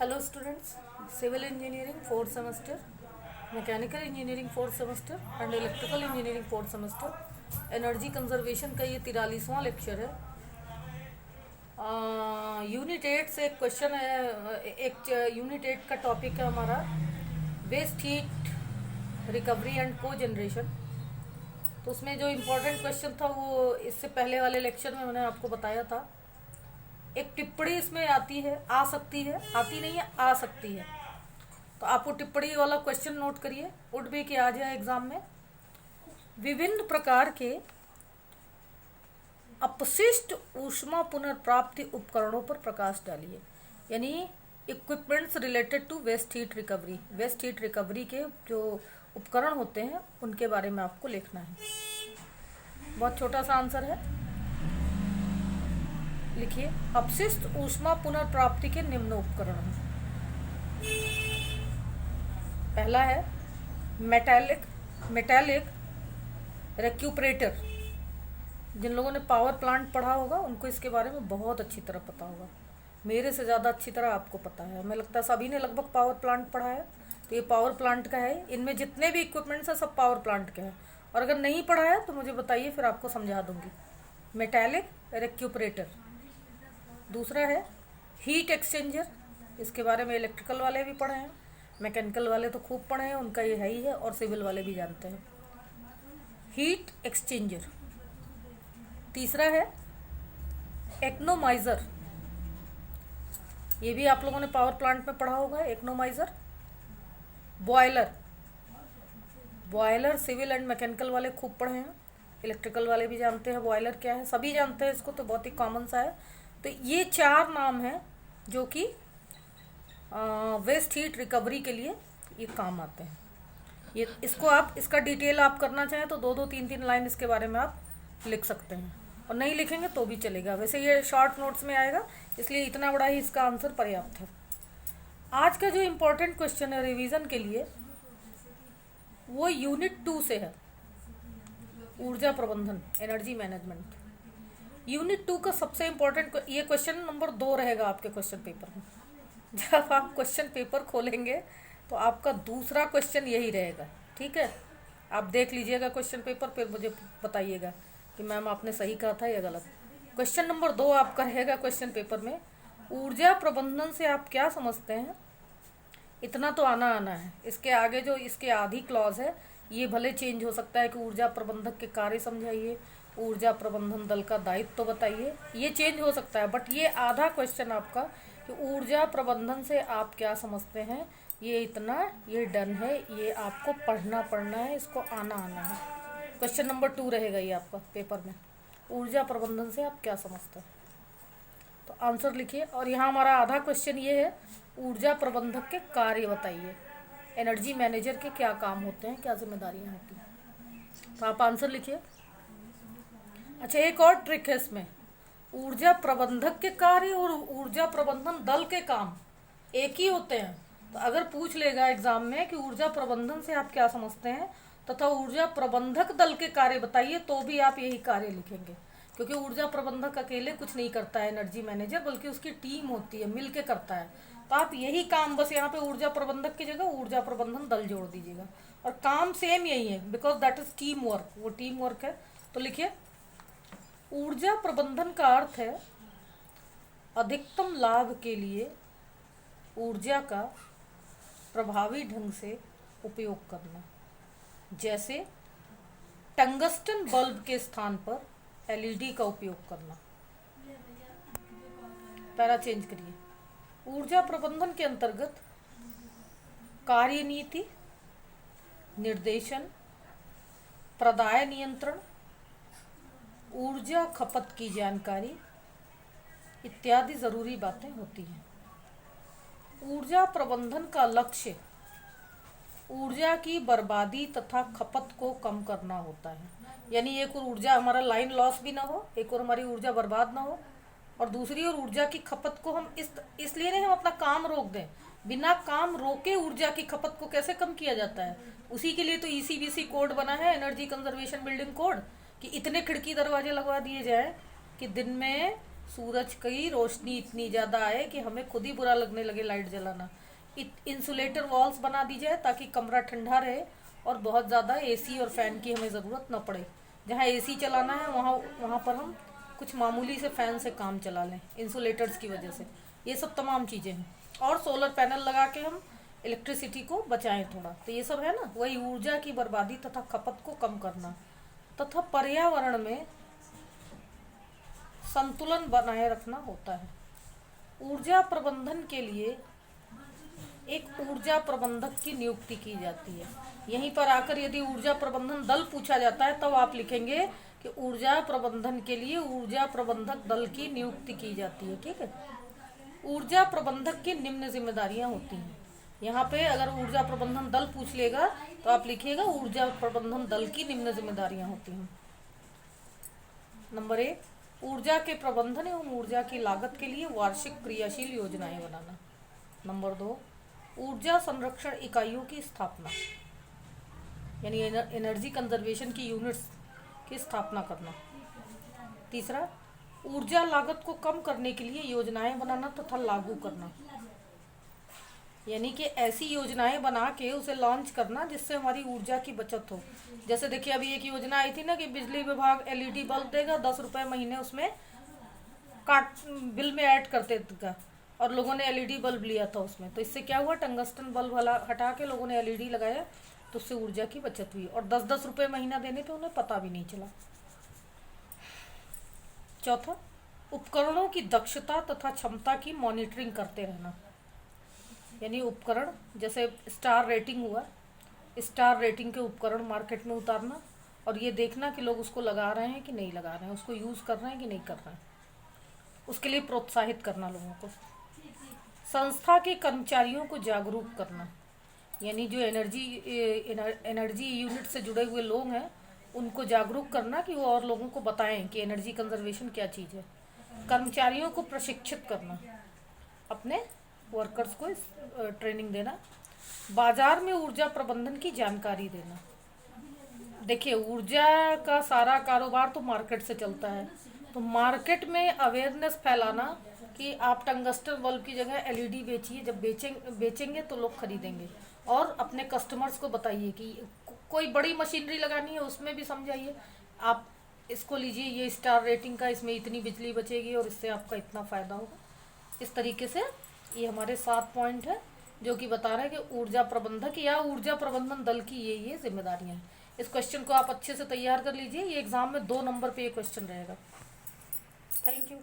Hello students, Civil Engineering 4th semester, Mechanical Engineering 4th semester and Electrical Engineering 4th semester. Energy conservation का ये 43वां lecture है। Unit 8 से एक question है। एक यूनिट 8 का टॉपिक है हमारा वेस्ट हीट रिकवरी एंड को जनरेशन। तो उसमें जो इम्पोर्टेंट क्वेश्चन था वो इससे पहले वाले लेक्चर में मैंने आपको बताया था। एक टिप्पणी इसमें आती है, आ सकती है, आती नहीं है, आ सकती है। तो आप वो टिप्पणी वाला क्वेश्चन नोट करिए, उठ भी कि आ जाए एग्जाम में। विभिन्न प्रकार के अपशिष्ट ऊष्मा पुनर्प्राप्ति उपकरणों पर प्रकाश डालिए, यानी equipments related to waste heat recovery. Waste heat recovery के जो उपकरण होते हैं उनके बारे में आपको लिखना है। बहुत छोटा सा आंसर है, लिखिए। अपशिष्ट ऊष्मा पुनर्प्राप्ति के निम्न उपकरण हैं। पहला है मेटालिक रेक्यूपरेटर। जिन लोगों ने पावर प्लांट पढ़ा होगा उनको इसके बारे में बहुत अच्छी तरह पता होगा। मेरे से ज़्यादा अच्छी तरह आपको पता है। हमें लगता है सभी ने लगभग पावर प्लांट पढ़ा है। तो ये पावर प्लांट का है। इनमें जितने भी इक्विपमेंट्स हैं सब पावर प्लांट के हैं। और अगर नहीं पढ़ा है तो मुझे बताइए, फिर आपको समझा दूंगी। मेटालिक रेक्यूपरेटर। दूसरा है हीट एक्सचेंजर। इसके बारे में इलेक्ट्रिकल वाले भी पढ़े हैं, मैकेनिकल वाले तो खूब पढ़े हैं, उनका ये है ही है, और सिविल वाले भी जानते हैं। Heat exchanger. तीसरा है एक्नोमाइजर। ये भी आप लोगों ने पावर प्लांट में पढ़ा होगा। एक्नोमाइजर। बॉयलर सिविल एंड मैकेनिकल वाले खूब पढ़े हैं, इलेक्ट्रिकल वाले भी जानते हैं बॉयलर क्या है, सभी जानते हैं इसको, तो बहुत ही कॉमन सा है। तो ये 4 नाम हैं जो कि वेस्ट हीट रिकवरी के लिए ये काम आते हैं। ये इसको आप इसका डिटेल आप करना चाहें तो 2-2, 3-3 लाइन इसके बारे में आप लिख सकते हैं, और नहीं लिखेंगे तो भी चलेगा। वैसे ये शॉर्ट नोट्स में आएगा, इसलिए इतना बड़ा ही इसका आंसर पर्याप्त है। आज का जो इम्पोर्टेंट क्वेश्चन है रिवीजन के लिए, वो यूनिट 2 से है, ऊर्जा प्रबंधन, एनर्जी मैनेजमेंट। यूनिट 2 का सबसे इम्पोर्टेंट ये क्वेश्चन नंबर 2 रहेगा आपके क्वेश्चन पेपर में। जब आप क्वेश्चन पेपर खोलेंगे तो आपका दूसरा क्वेश्चन यही रहेगा, ठीक है। आप देख लीजिएगा क्वेश्चन पेपर, फिर मुझे बताइएगा कि मैम आपने सही कहा था या गलत। क्वेश्चन नंबर 2 आपका रहेगा क्वेश्चन पेपर में, ऊर्जा प्रबंधन से आप क्या समझते हैं। इतना तो आना है। इसके आगे जो इसके आधी क्लॉज है ये भले चेंज हो सकता है कि ऊर्जा प्रबंधक के कार्य समझाइए, ऊर्जा प्रबंधन दल का दायित्व तो बताइए, ये चेंज हो सकता है। बट ये आधा क्वेश्चन आपका कि ऊर्जा प्रबंधन से आप क्या समझते हैं, ये इतना ये डन है। ये आपको पढ़ना है, इसको आना है। क्वेश्चन नंबर 2 रहेगा ये आपका पेपर में, ऊर्जा प्रबंधन से आप क्या समझते हैं। तो आंसर लिखिए। और यहाँ हमारा आधा क्वेश्चन ये है, ऊर्जा प्रबंधक के कार्य बताइए, एनर्जी मैनेजर के क्या काम होते हैं, क्या जिम्मेदारियाँ होती हैं। तो आप आंसर लिखिए। अच्छा, एक और ट्रिक है इसमें, ऊर्जा प्रबंधक के कार्य और ऊर्जा प्रबंधन दल के काम एक ही होते हैं। तो अगर पूछ लेगा एग्जाम में कि ऊर्जा प्रबंधन से आप क्या समझते हैं तथा ऊर्जा प्रबंधक दल के कार्य बताइए, तो भी आप यही कार्य लिखेंगे, क्योंकि ऊर्जा प्रबंधक अकेले कुछ नहीं करता है एनर्जी मैनेजर, बल्कि उसकी टीम होती है, मिलके करता है। तो आप यही काम, बस यहाँ पे ऊर्जा प्रबंधक की जगह ऊर्जा प्रबंधन दल जोड़ दीजिएगा, और काम सेम यही है, because that is team work, वो टीम वर्क है। तो लिखिए, ऊर्जा प्रबंधन का अर्थ है अधिकतम लाभ के लिए ऊर्जा का प्रभावी ढंग से उपयोग करना, जैसे टंगस्टन बल्ब के स्थान पर एलईडी का उपयोग करना। पैरा चेंज करिए। ऊर्जा प्रबंधन के अंतर्गत कार्यनीति, निर्देशन, प्रदाय नियंत्रण, ऊर्जा खपत की जानकारी इत्यादि जरूरी बातें होती हैं। ऊर्जा प्रबंधन का लक्ष्य ऊर्जा की बर्बादी तथा खपत को कम करना होता है, यानी एक और ऊर्जा हमारा लाइन लॉस भी ना हो, एक और हमारी ऊर्जा बर्बाद ना हो, और दूसरी ओर ऊर्जा की खपत को हम इसलिए नहीं हम अपना काम रोक दें। बिना काम रोके ऊर्जा की खपत को कैसे कम किया जाता है, उसी के लिए तो ईसीबीसी कोड बना है, एनर्जी कंजर्वेशन बिल्डिंग कोड, कि इतने खिड़की दरवाजे लगवा दिए जाए कि दिन में सूरज की रोशनी इतनी ज़्यादा आए कि हमें खुद ही बुरा लगने लगे लाइट जलाना। इंसुलेटर वॉल्स बना दी जाए ताकि कमरा ठंडा रहे और बहुत ज़्यादा एसी और फ़ैन की हमें ज़रूरत न पड़े। जहाँ एसी चलाना है वहाँ वहाँ पर हम कुछ मामूली से फ़ैन से काम चला लें इंसुलेटर्स की वजह से। ये सब तमाम चीज़ें हैं। और सोलर पैनल लगा के हम इलेक्ट्रिसिटी को बचाएं थोड़ा। तो ये सब है ना, वही ऊर्जा की बर्बादी तथा खपत को कम करना तथा पर्यावरण में संतुलन बनाए रखना होता है। ऊर्जा प्रबंधन के लिए एक ऊर्जा प्रबंधक की नियुक्ति की जाती है। यहीं पर आकर यदि ऊर्जा प्रबंधन दल पूछा जाता है तब आप लिखेंगे कि ऊर्जा प्रबंधन के लिए ऊर्जा प्रबंधक दल की नियुक्ति की जाती है। ठीक है। ऊर्जा प्रबंधक की निम्न जिम्मेदारियां होती हैं। यहाँ पे अगर ऊर्जा प्रबंधन दल पूछ लेगा तो आप लिखिएगा ऊर्जा प्रबंधन दल की निम्न जिम्मेदारियां होती हैं। नंबर 1, ऊर्जा के प्रबंधन एवं ऊर्जा की लागत के लिए वार्षिक क्रियाशील योजनाएं बनाना। नंबर 2, ऊर्जा संरक्षण इकाइयों की स्थापना, यानी एनर्जी कंजर्वेशन की यूनिट्स की स्थापना करना। तीसरा, ऊर्जा लागत को कम करने के लिए योजनाएं बनाना तथा लागू करना, यानी कि ऐसी योजनाएं बना के उसे लॉन्च करना जिससे हमारी ऊर्जा की बचत हो। जैसे देखिए अभी एक योजना आई थी ना कि बिजली विभाग एलईडी बल्ब देगा, 10 रुपये महीने उसमें काट बिल में ऐड करते था और लोगों ने एलईडी बल्ब लिया था उसमें। तो इससे क्या हुआ, टंगस्टन बल्ब वाला हटा के लोगों ने एलईडी लगाया तो उससे ऊर्जा की बचत हुई और 10-10 रुपये महीना देने पे उन्हें पता भी नहीं चला। चौथा, उपकरणों की दक्षता तथा क्षमता की मॉनिटरिंग करते रहना, यानी उपकरण जैसे स्टार रेटिंग हुआ, स्टार रेटिंग के उपकरण मार्केट में उतारना और ये देखना कि लोग उसको लगा रहे हैं कि नहीं लगा रहे हैं, उसको यूज़ कर रहे हैं कि नहीं कर रहे हैं, उसके लिए प्रोत्साहित करना लोगों को। संस्था के कर्मचारियों को जागरूक करना, यानी जो एनर्जी यूनिट से जुड़े हुए लोग हैं उनको जागरूक करना कि वो और लोगों को बताएं कि एनर्जी कंजर्वेशन क्या चीज़ है। कर्मचारियों को प्रशिक्षित करना, अपने वर्कर्स को ट्रेनिंग देना। बाजार में ऊर्जा प्रबंधन की जानकारी देना। देखिए ऊर्जा का सारा कारोबार तो मार्केट से चलता है, तो मार्केट में अवेयरनेस फैलाना कि आप टंगस्टन बल्ब की जगह एलईडी बेचिए, जब बेचेंगे तो लोग खरीदेंगे। और अपने कस्टमर्स को बताइए कि कोई बड़ी मशीनरी लगानी है उसमें भी समझाइए, आप इसको लीजिए, ये स्टार रेटिंग का, इसमें इतनी बिजली बचेगी और इससे आपका इतना फ़ायदा होगा। इस तरीके से ये हमारे 7 पॉइंट है जो कि बता रहे हैं कि ऊर्जा प्रबंधक या ऊर्जा प्रबंधन दल की ये जिम्मेदारियां हैं। इस क्वेश्चन को आप अच्छे से तैयार कर लीजिए, ये एग्जाम में 2 नंबर पे ये क्वेश्चन रहेगा। Thank you.